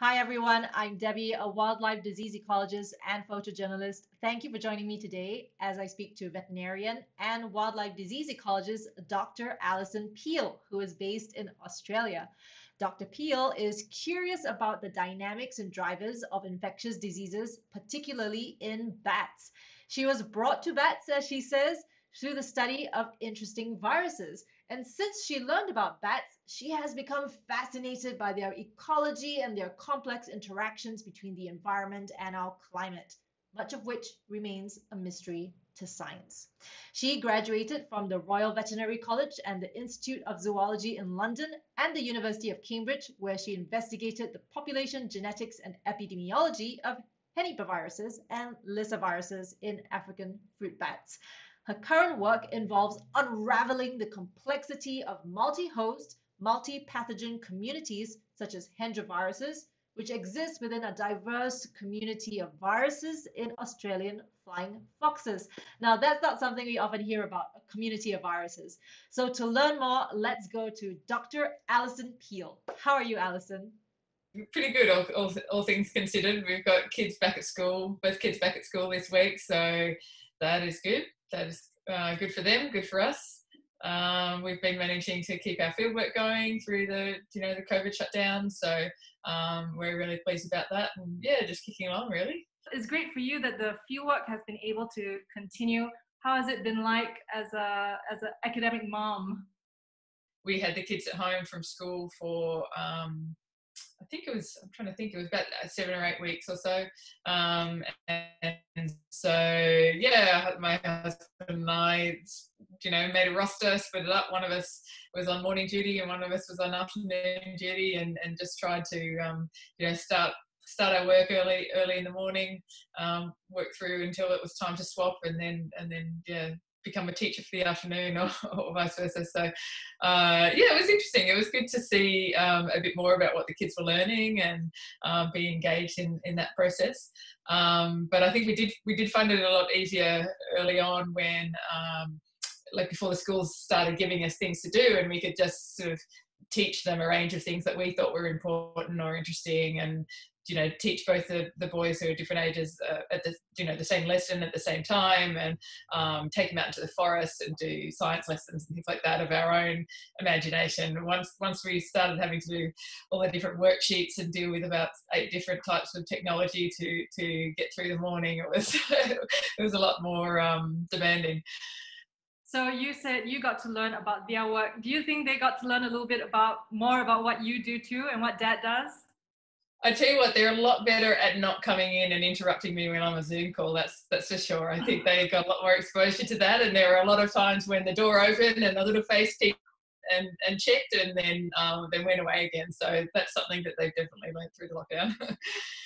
Hi everyone, I'm Debbie, a wildlife disease ecologist and photojournalist. Thank you for joining me today as I speak to veterinarian and wildlife disease ecologist Dr. Alison Peel, who is based in Australia. Dr. Peel is curious about the dynamics and drivers of infectious diseases, particularly in bats. She was brought to bats, as she says, through the study of interesting viruses. And since she learned about bats, she has become fascinated by their ecology and their complex interactions between the environment and our climate, much of which remains a mystery to science. She graduated from the Royal Veterinary College and the Institute of Zoology in London and the University of Cambridge, where she investigated the population genetics and epidemiology of henipaviruses and lyssaviruses in African fruit bats. Her current work involves unraveling the complexity of multi-host, multi-pathogen communities such as Hendra viruses, which exist within a diverse community of viruses in Australian flying foxes. Now, that's not something we often hear about, a community of viruses. So to learn more, let's go to Dr. Alison Peel. How are you, Alison? Pretty good, all things considered. We've got kids back at school, both kids back at school this week, so that is good. That is good for them, good for us. We've been managing to keep our fieldwork going through the COVID shutdown, so we're really pleased about that. And yeah, just kicking along really. It's great for you that the fieldwork has been able to continue. How has it been like as an academic mom? We had the kids at home from school for I think it was, I'm trying to think, it was about 7 or 8 weeks or so. And so, yeah, my husband and I, made a roster, split it up. One of us was on morning duty and one of us was on afternoon duty, and just tried to, start our work early in the morning, work through until it was time to swap, and then yeah, become a teacher for the afternoon, or vice versa. So yeah, it was interesting. It was good to see a bit more about what the kids were learning and be engaged in that process. But I think we did find it a lot easier early on when like before the schools started giving us things to do, and we could just sort of teach them a range of things that we thought were important or interesting, and teach both the boys who are different ages at the same lesson at the same time, and take them out into the forest and do science lessons and things like that of our own imagination. Once we started having to do all the different worksheets and deal with about 8 different types of technology to get through the morning, it was it was a lot more demanding. So you said you got to learn about their work. Do you think they got to learn a little bit more about what you do too and what Dad does? I tell you what, they're a lot better at not coming in and interrupting me when I'm on a Zoom call. That's for sure. I think they got a lot more exposure to that, and there were a lot of times when the door opened and the little face peeked and checked, and then went away again. So that's something that they've definitely learned through the lockdown.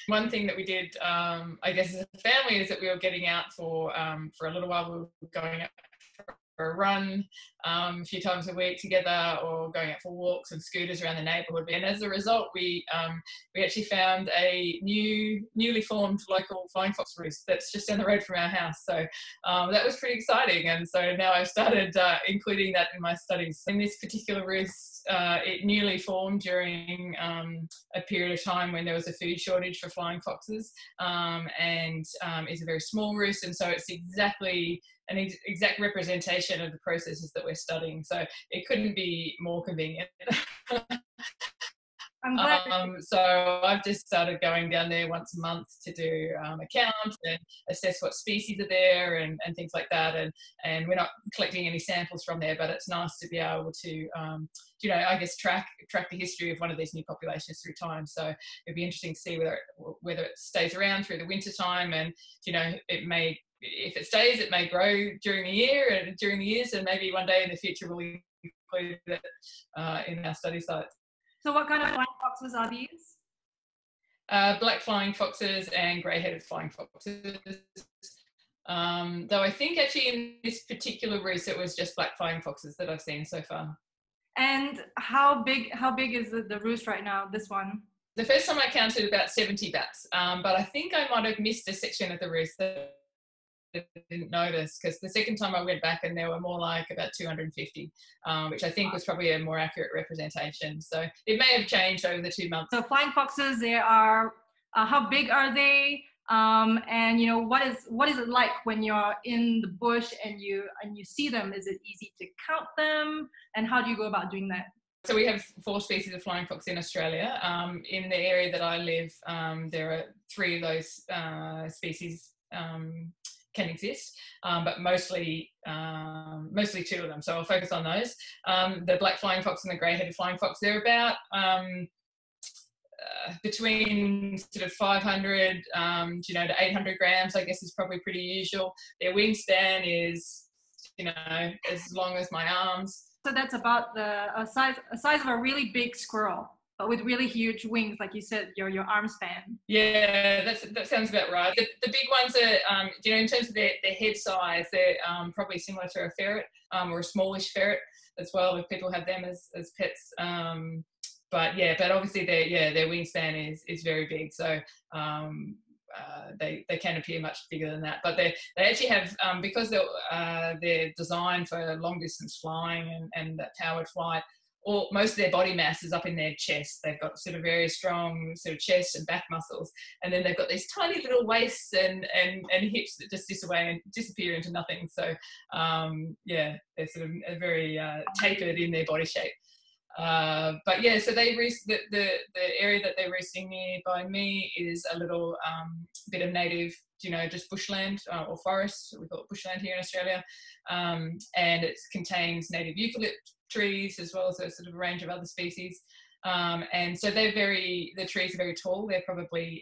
One thing that we did, I guess, as a family, is that we were getting out for a little while. We were going out for a run a few times a week together, or going out for walks and scooters around the neighbourhood. And as a result, we actually found a newly formed local flying fox roost that's just down the road from our house. So that was pretty exciting. And so now I've started including that in my studies. In this particular roost, it newly formed during a period of time when there was a food shortage for flying foxes, and is a very small roost, and so it's exactly an exact representation of the processes that we're studying. So it couldn't be more convenient. I'm glad. So I've just started going down there once a month to do a count and assess what species are there and things like that. And we're not collecting any samples from there, but it's nice to be able to, I guess, track the history of one of these new populations through time. So it'd be interesting to see whether it stays around through the winter time, and it may, if it stays, it may grow during the years, and maybe one day in the future we'll include it in our study sites. So what kind of flying foxes are these? Black flying foxes and grey-headed flying foxes. Though I think actually in this particular roost it was just black flying foxes that I've seen so far. And how big is the roost right now, this one? The first time I counted about 70 bats, but I think I might have missed a section of the roost. didn't notice, because the second time I went back and there were more like about 250, which I think was probably a more accurate representation. So it may have changed over the 2 months. So flying foxes, they are, how big are they? And what is it like when you're in the bush and you see them? Is it easy to count them? And how do you go about doing that? So we have 4 species of flying fox in Australia. In the area that I live, there are 3 of those species can exist, but mostly 2 of them. So I'll focus on those. The black flying fox and the grey-headed flying fox, they're about between sort of 500 to 800 grams, I guess, is probably pretty usual. Their wingspan is as long as my arms. So that's about the size of a really big squirrel, but with really huge wings, like you said, your arm span. Yeah, that sounds about right. The big ones are, in terms of their head size, they're probably similar to a ferret, or a smallish ferret as well, if people have them as pets. But obviously their wingspan is very big. So they can appear much bigger than that. But they actually have, because they're designed for long distance flying and that powered flight, most of their body mass is up in their chest. They've got sort of very strong sort of chest and back muscles, and then they've got these tiny little waists and hips that just disappear into nothing. So they're sort of very tapered in their body shape. But yeah, so they roost, the area that they're roosting near by me is a little bit of native, just bushland or forest. We call it bushland here in Australia, and it contains native eucalypt trees as well as a sort of range of other species. And so the trees are very tall. They're probably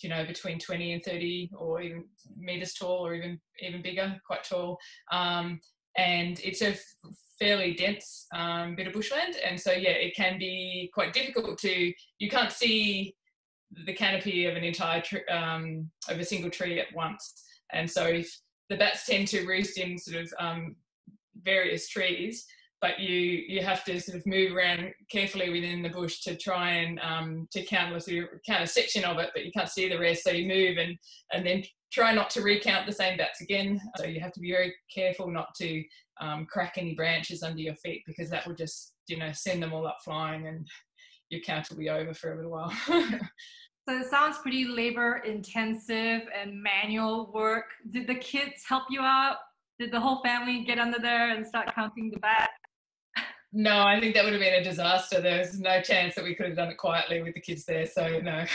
between 20 and 30 or even meters tall, or even bigger, quite tall. And it's a fairly dense bit of bushland, and so it can be quite difficult you can't see the canopy of an entire of a single tree at once. And so if the bats tend to roost in sort of various trees, but you have to sort of move around carefully within the bush to try and to count a section of it, but you can't see the rest, so you move and then try not to recount the same bats again. So you have to be very careful not to crack any branches under your feet, because that will just send them all up flying and your count will be over for a little while. So it sounds pretty labor intensive and manual work. Did the kids help you out? Did the whole family get under there and start counting the bats? No, I think that would have been a disaster. There's no chance that we could have done it quietly with the kids there. So no,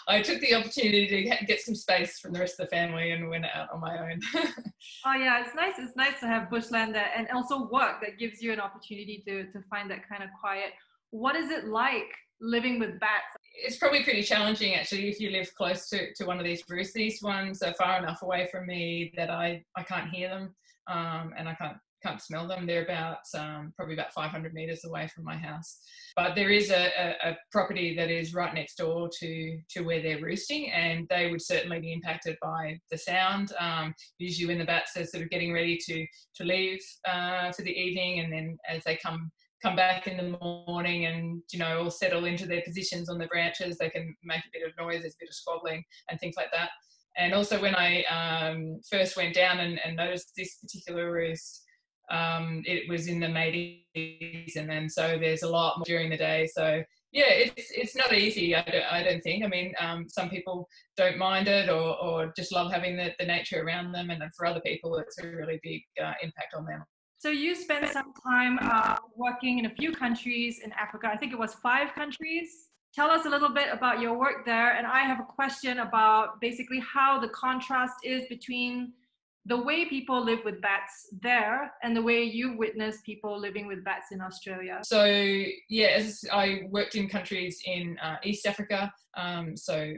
I took the opportunity to get some space from the rest of the family and went out on my own. Oh yeah, it's nice. It's nice to have bushland and also work that gives you an opportunity to find that kind of quiet. What is it like living with bats? It's probably pretty challenging, actually, if you live close to one of these roosts. These ones are far enough away from me that I can't hear them, and I can't smell them. They're probably about 500 meters away from my house. But there is a property that is right next door to where they're roosting, and they would certainly be impacted by the sound. Usually when the bats are sort of getting ready to leave for the evening, and then as they come back in the morning and all settle into their positions on the branches, they can make a bit of noise. There's a bit of squabbling and things like that. And also when I first went down and noticed this particular roost, it was in the mating season, and so there's a lot more during the day. So yeah, it's not easy, I don't think. I mean, some people don't mind it or just love having the nature around them, and for other people it's a really big impact on them. So you spent some time working in a few countries in Africa. I think it was 5 countries. Tell us a little bit about your work there. And I have a question about basically how the contrast is between the way people live with bats there and the way you witness people living with bats in Australia. So yeah, as I worked in countries in East Africa, so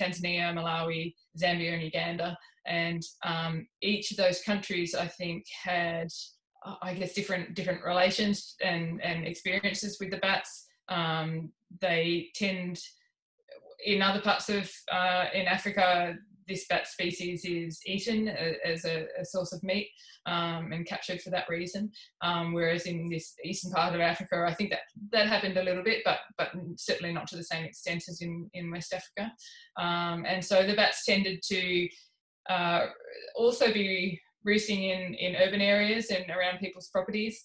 Tanzania, Malawi, Zambia and Uganda. And each of those countries, I think, had I guess different relations and experiences with the bats. They tend, in other parts of in Africa, this bat species is eaten as a source of meat and captured for that reason. Whereas in this eastern part of Africa, I think that happened a little bit, but certainly not to the same extent as in West Africa. And so the bats tended to also be roosting in urban areas and around people's properties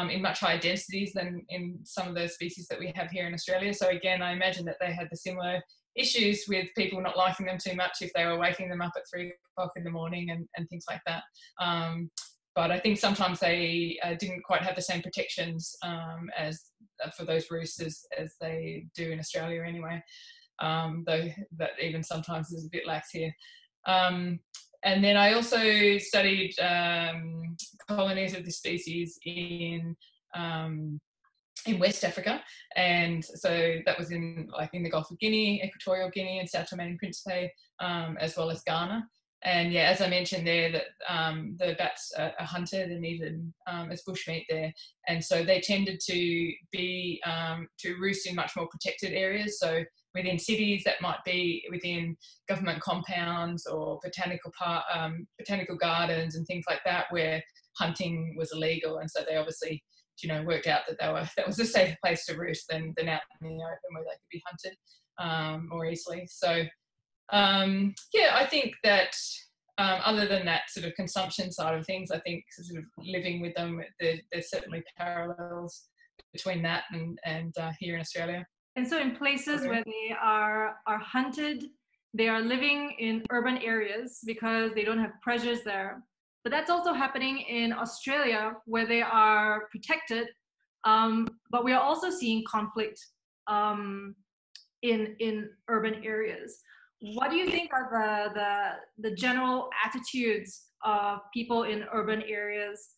in much higher densities than in some of the species that we have here in Australia. So again, I imagine that they had the similar issues with people not liking them too much if they were waking them up at 3 o'clock in the morning and things like that. But I think sometimes they didn't quite have the same protections as for those roosts as they do in Australia anyway, though that even sometimes is a bit lax here. And then I also studied colonies of this species in West Africa, and so that was in the Gulf of Guinea, Equatorial Guinea, and Sao Tome and Principe, as well as Ghana. And yeah, as I mentioned there, that the bats are hunted and eaten as bushmeat there, and so they tended to be to roost in much more protected areas. So within cities, that might be within government compounds or botanical gardens and things like that, where hunting was illegal, and so they obviously, worked out that was a safer place to roost than out in the open where they could be hunted more easily. So yeah, I think that other than that sort of consumption side of things, I think sort of living with them, there's certainly parallels between that and here in Australia. And so in places where they are hunted, they are living in urban areas because they don't have pressures there. But that's also happening in Australia, where they are protected, but we are also seeing conflict in urban areas. What do you think are the general attitudes of people in urban areas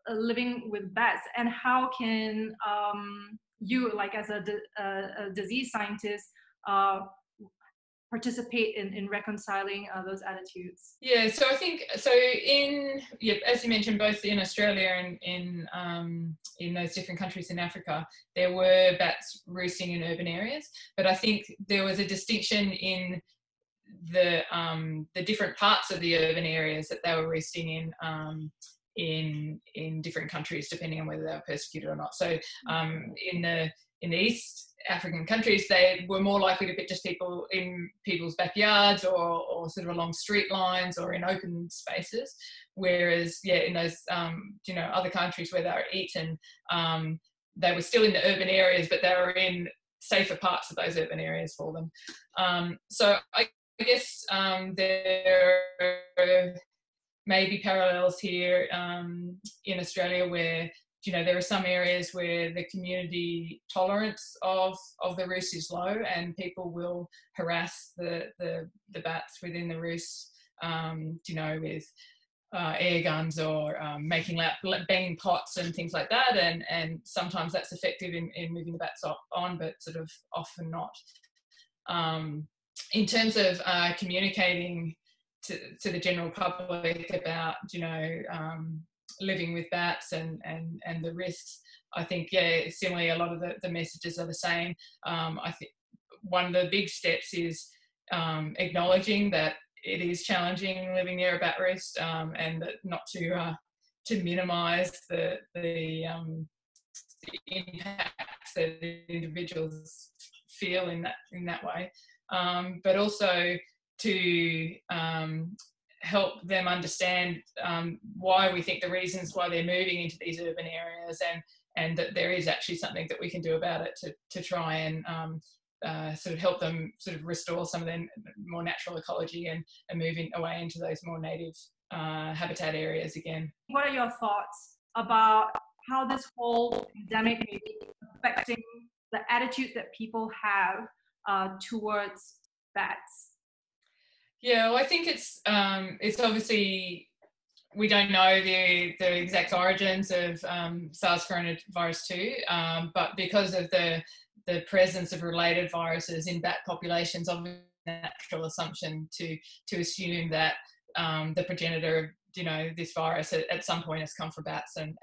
living with bats, and how can you, like as a disease scientist, participate in reconciling those attitudes? Yeah, so I think as you mentioned, both in Australia and in those different countries in Africa, there were bats roosting in urban areas, but I think there was a distinction in the different parts of the urban areas that they were roosting in different countries, depending on whether they were persecuted or not. So in the East African countries, they were more likely to be just people in people's backyards or sort of along street lines or in open spaces, whereas in those other countries where they were eaten, they were still in the urban areas, but they were in safer parts of those urban areas for them. So I guess there are maybe parallels here in Australia, where there are some areas where the community tolerance of the roost is low, and people will harass the bats within the roost, with air guns or making banging pots and things like that, and sometimes that's effective in moving the bats on, but sort of often not. In terms of communicating to the general public about living with bats and the risks, I think similarly a lot of the messages are the same. I think one of the big steps is acknowledging that it is challenging living near a bat roost, and that not to minimise the impacts that individuals feel in that way, but also to help them understand why we think the reasons why they're moving into these urban areas, and that there is actually something that we can do about it to try and sort of help them sort of restore some of their more natural ecology and moving away into those more native habitat areas again. What are your thoughts about how this whole pandemic may be affecting the attitudes that people have towards bats? Yeah, well, I think it's obviously, we don't know the exact origins of SARS coronavirus 2, but because of the presence of related viruses in bat populations, obviously a natural assumption to assume that the progenitor of this virus at some point has come from bats, and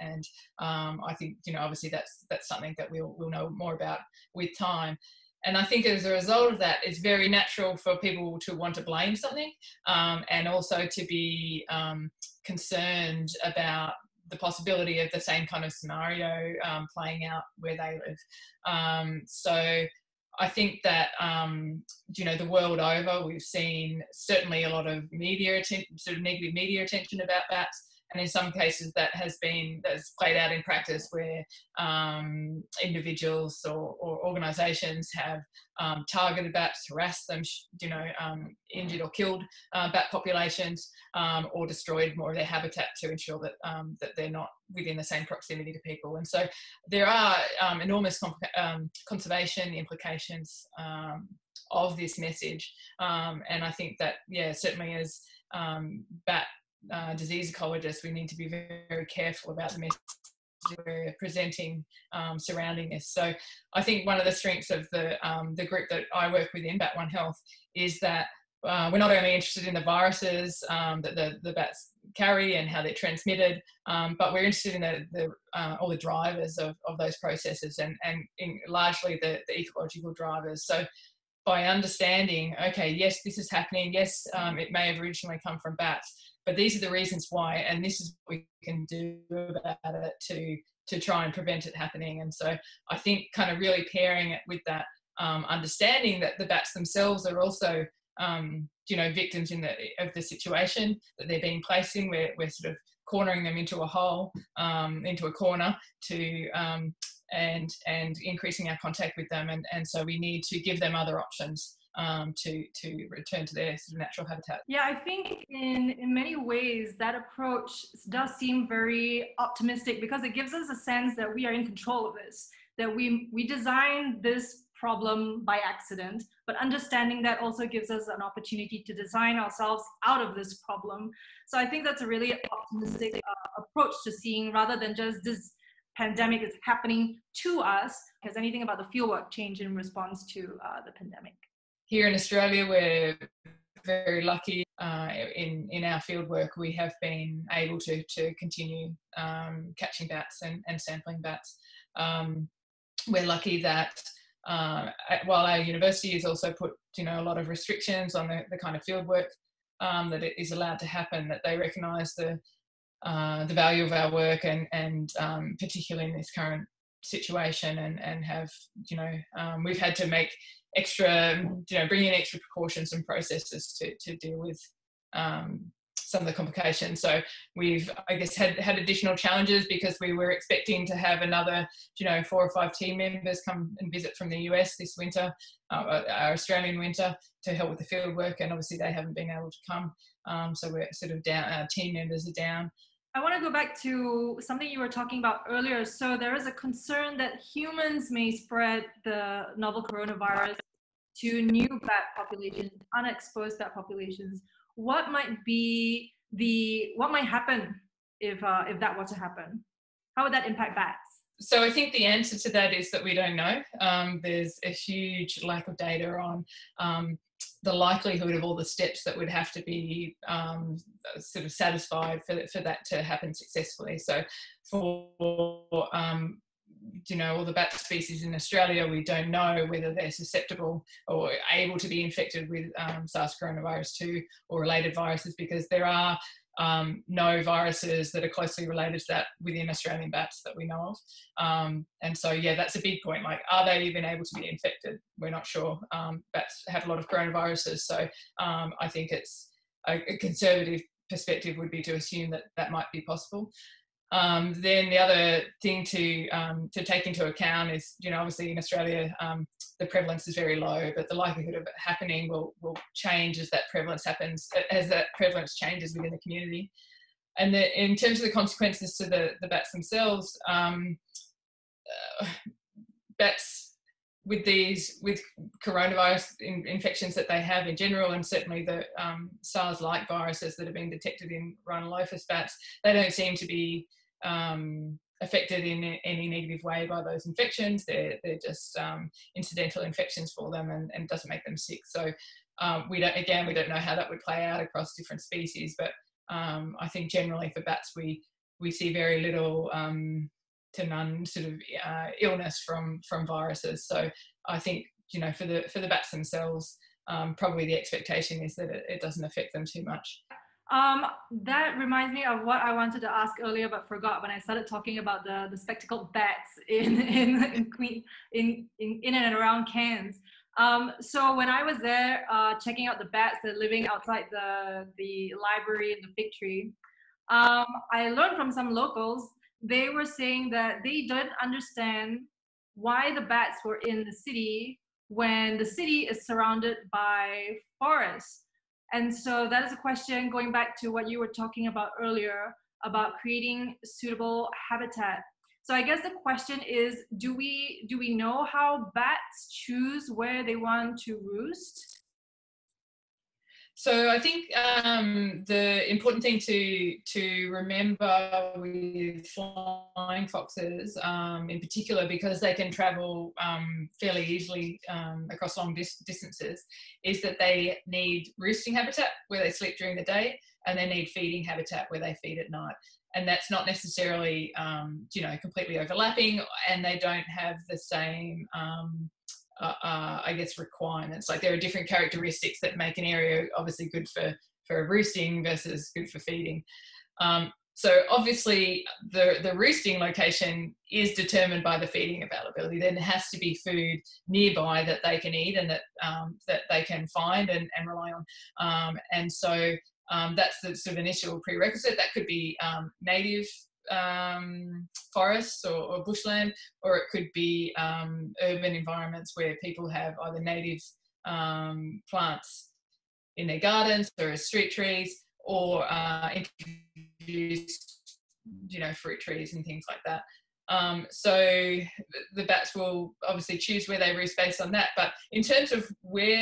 I think obviously that's something that we'll know more about with time. And I think as a result of that, it's very natural for people to want to blame something, and also to be concerned about the possibility of the same kind of scenario playing out where they live. So I think that, the world over, we've seen certainly a lot of media attention, sort of negative media attention about bats. And in some cases that's played out in practice where individuals or organisations have targeted bats, harassed them, injured or killed bat populations, or destroyed more of their habitat to ensure that that they're not within the same proximity to people. And so there are enormous conservation implications of this message. And I think that, certainly as bat disease ecologists, we need to be very, very careful about the message we're presenting surrounding this. So I think one of the strengths of the group that I work with in Bat OneHealth is that we're not only interested in the viruses that the bats carry and how they're transmitted, but we're interested in all the drivers of those processes and largely the ecological drivers. So by understanding, okay, yes, this is happening, yes, it may have originally come from bats, but these are the reasons why, and this is what we can do about it to try and prevent it happening. And so I think kind of really pairing it with that understanding that the bats themselves are also victims of the situation that they're being placed in. We're sort of cornering them into a hole, into a corner and increasing our contact with them. And so we need to give them other options to return to their sort of natural habitat. Yeah, I think in many ways that approach does seem very optimistic because it gives us a sense that we are in control of this, that we designed this problem by accident, but understanding that also gives us an opportunity to design ourselves out of this problem. So I think that's a really optimistic approach to seeing, rather than just this pandemic is happening to us. Has anything about the fieldwork changed in response to the pandemic? Here in Australia, we're very lucky in our fieldwork. We have been able to continue catching bats and sampling bats. We're lucky that while our university has also put a lot of restrictions on the kind of fieldwork that it is allowed to happen, that they recognise the value of our work and particularly in this current situation and have we've had to make bring in extra precautions and processes to deal with some of the complications. So we've, I guess, had additional challenges because we were expecting to have another 4 or 5 team members come and visit from the US this winter, our Australian winter, to help with the field work, and obviously they haven't been able to come. So we're sort of down, our team members are down. I want to go back to something you were talking about earlier. So there is a concern that humans may spread the novel coronavirus to new bat populations, unexposed bat populations. What might happen if that were to happen? How would that impact bats? So I think the answer to that is that we don't know. There's a huge lack of data on the likelihood of all the steps that would have to be sort of satisfied for that to happen successfully. So for all the bat species in Australia, we don't know whether they're susceptible or able to be infected with SARS coronavirus 2 or related viruses, because there are no viruses that are closely related to that within Australian bats that we know of. And so, that's a big point. Like, are they even able to be infected? We're not sure. Bats have a lot of coronaviruses. So I think it's a conservative perspective would be to assume that might be possible. Then the other thing to take into account is, obviously in Australia, the prevalence is very low, but the likelihood of it happening will change as that prevalence changes within the community. And in terms of the consequences to the bats themselves, bats with coronavirus infections that they have in general, and certainly the SARS-like viruses that have been detected in rhinolophus bats, they don't seem to be affected in any negative way by those infections. They're just incidental infections for them and doesn't make them sick. So we don't know how that would play out across different species, but I think generally for bats we see very little to none sort of illness from viruses. So I think for the bats themselves, probably the expectation is that it doesn't affect them too much. That reminds me of what I wanted to ask earlier, but forgot when I started talking about the spectacled bats in and around Cairns. So when I was there checking out the bats that are living outside the library and the fig tree, I learned from some locals. They were saying that they don't understand why the bats were in the city when the city is surrounded by forests. And so that is a question going back to what you were talking about earlier about creating suitable habitat. So I guess the question is, do we know how bats choose where they want to roost? So I think the important thing to remember with flying foxes, in particular, because they can travel fairly easily across long distances, is that they need roosting habitat where they sleep during the day, and they need feeding habitat where they feed at night. And that's not necessarily, completely overlapping, and they don't have the same I guess, requirements. Like there are different characteristics that make an area obviously good for roosting versus good for feeding. So obviously the roosting location is determined by the feeding availability. Then there has to be food nearby that they can eat and that they can find and rely on. And so that's the sort of initial prerequisite. That could be native forests or bushland, or it could be urban environments where people have either native plants in their gardens or as street trees, or introduced, fruit trees and things like that. So the bats will obviously choose where they roost based on that. But in terms of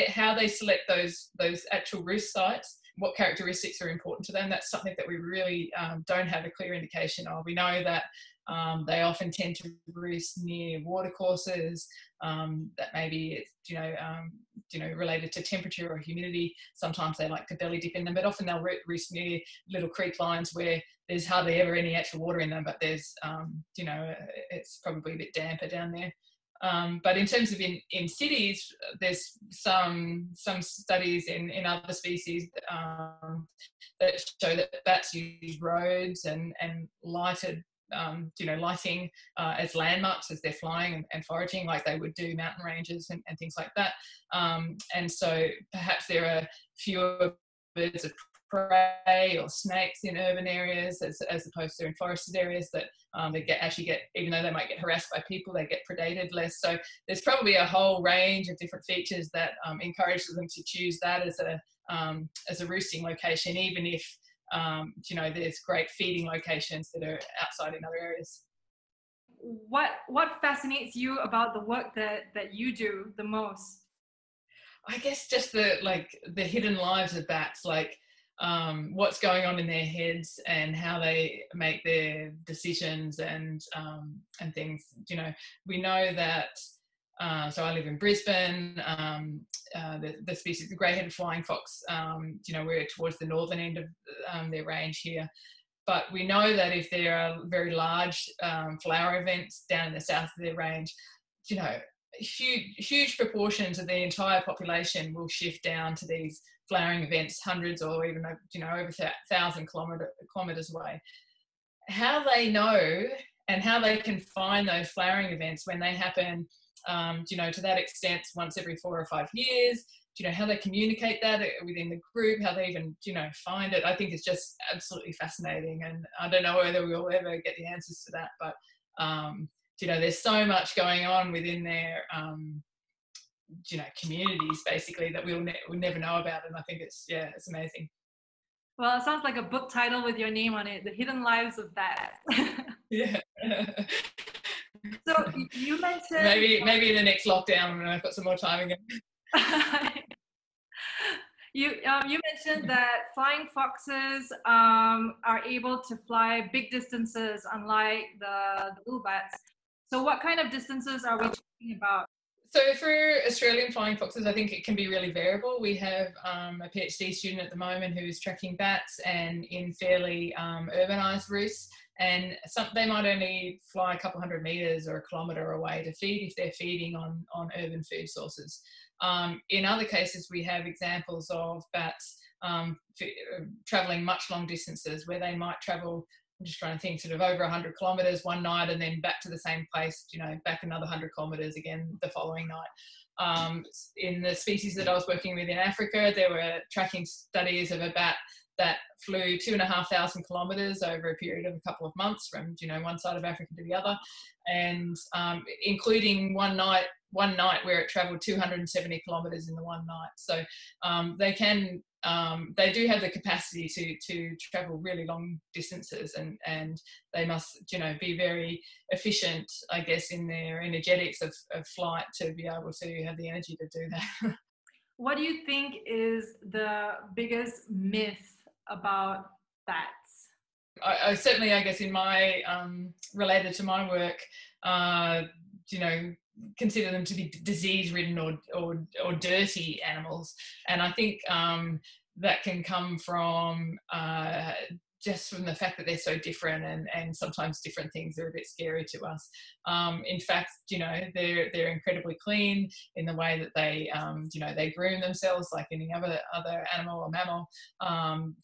how they select those actual roost sites, what characteristics are important to them, that's something that we really don't have a clear indication of. We know that they often tend to roost near watercourses, that maybe it's, related to temperature or humidity. Sometimes they like to belly dip in them, but often they'll roost near little creek lines where there's hardly ever any actual water in them, but there's, it's probably a bit damper down there. But in terms of in cities, there's some studies in other species that show that bats use roads and lighted, lighting as landmarks as they're flying and foraging, like they would do mountain ranges and things like that. And so perhaps there are fewer birds of prey or snakes in urban areas as opposed to in forested areas that they actually get, even though they might get harassed by people, they get predated less. So there's probably a whole range of different features that encourages them to choose that as a roosting location, even if there's great feeding locations that are outside in other areas. What fascinates you about the work that you do the most? I guess just the hidden lives of bats, what's going on in their heads and how they make their decisions and things. We know that, so I live in Brisbane, the species, the grey-headed flying fox, we're towards the northern end of their range here. But we know that if there are very large flower events down in the south of their range, huge proportions of the entire population will shift down to these flowering events, hundreds or even over 1,000 kilometres away. How they know and how they can find those flowering events when they happen, to that extent once every 4 or 5 years, how they communicate that within the group, how they even find it, I think it's just absolutely fascinating. And I don't know whether we'll ever get the answers to that, but there's so much going on within their communities basically that we'll never know about, and I think it's amazing. Well, it sounds like a book title with your name on it, The Hidden Lives of Bats. Yeah. So you mentioned maybe the next lockdown when I've got some more time again. You mentioned that flying foxes are able to fly big distances, unlike the blue bats. So what kind of distances are we talking about? So for Australian flying foxes, I think it can be really variable. We have a PhD student at the moment who's tracking bats and in fairly urbanised roosts, and they might only fly a couple hundred metres or a kilometre away to feed if they're feeding on urban food sources. In other cases, we have examples of bats traveling much long distances where they might travel, I'm just trying to think, sort of over 100 kilometres one night and then back to the same place, back another 100 kilometres again the following night. In the species that I was working with in Africa, there were tracking studies of a bat that flew 2,500 kilometres over a period of a couple of months from one side of Africa to the other, and including one night where it travelled 270 kilometres in the one night. So they do have the capacity to travel really long distances, and they must be very efficient, I guess, in their energetics of flight to be able to have the energy to do that. What do you think is the biggest myth about bats? I certainly, I guess, in my related to my work, consider them to be disease-ridden or dirty animals, and I think that can come from just from the fact that they're so different, and sometimes different things are a bit scary to us. In fact, they're incredibly clean in the way that they groom themselves like any other animal or mammal.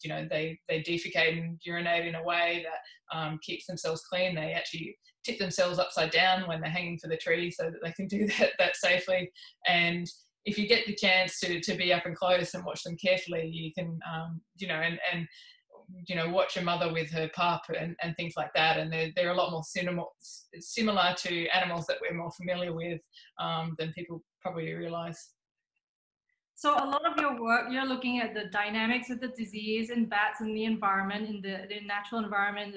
They defecate and urinate in a way that keeps themselves clean. They actually tip themselves upside down when they're hanging for the tree so that they can do that safely. And if you get the chance to be up and close and watch them carefully, you can, watch a mother with her pup and things like that. And they're a lot more similar to animals that we're more familiar with than people probably realise. So a lot of your work, you're looking at the dynamics of the disease in bats and the environment, in the natural environment,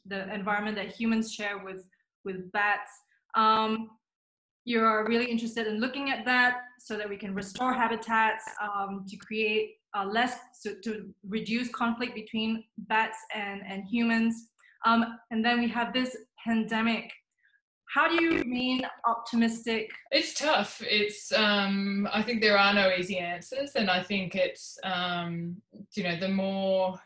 the environment that humans share with bats. You're really interested in looking at that so that we can restore habitats, to create to reduce conflict between bats and humans. And then we have this pandemic. How do you remain optimistic? It's tough. It's I think there are no easy answers, and I think it's the more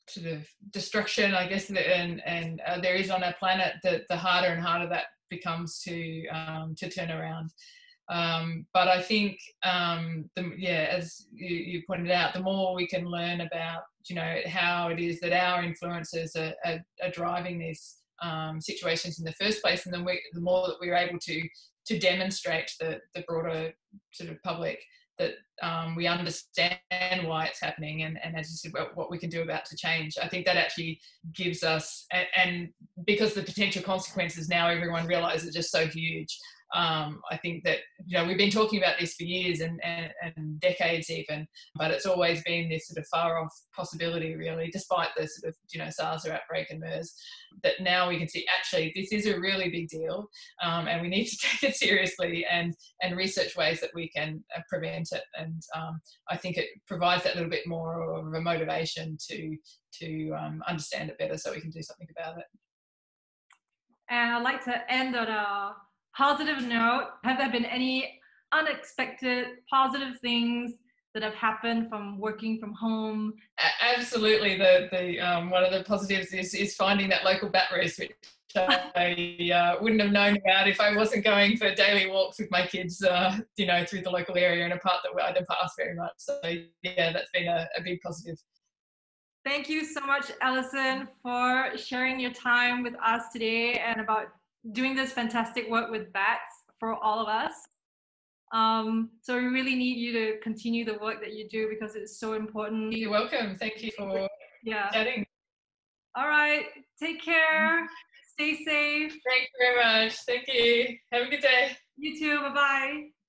sort of destruction, I guess, and there is on our planet, the harder and harder that becomes to turn around. But I think as you pointed out, the more we can learn about how it is that our influences are driving these situations in the first place, and then the more that we're able to demonstrate the broader sort of public that we understand why it's happening, and as you said, what we can do about to change. I think that actually gives us, and because the potential consequences now everyone realises are just so huge. I think that we've been talking about this for years and decades even, but it's always been this sort of far off possibility, really, despite the sort of SARS outbreak and MERS, that now we can see actually this is a really big deal, and we need to take it seriously and research ways that we can prevent it. And I think it provides that little bit more of a motivation to understand it better so we can do something about it. And I'd like to end on a positive note. Have there been any unexpected positive things that have happened from working from home? Absolutely. The one of the positives is finding that local bat roost, which I wouldn't have known about if I wasn't going for daily walks with my kids, through the local area in a part that I don't pass very much. So yeah, that's been a big positive. Thank you so much, Alison, for sharing your time with us today and about doing this fantastic work with bats for all of us. So we really need you to continue the work that you do because it's so important. You're welcome. Thank you for chatting. All right. Take care. Stay safe. Thank you very much. Thank you. Have a good day. You too. Bye-bye.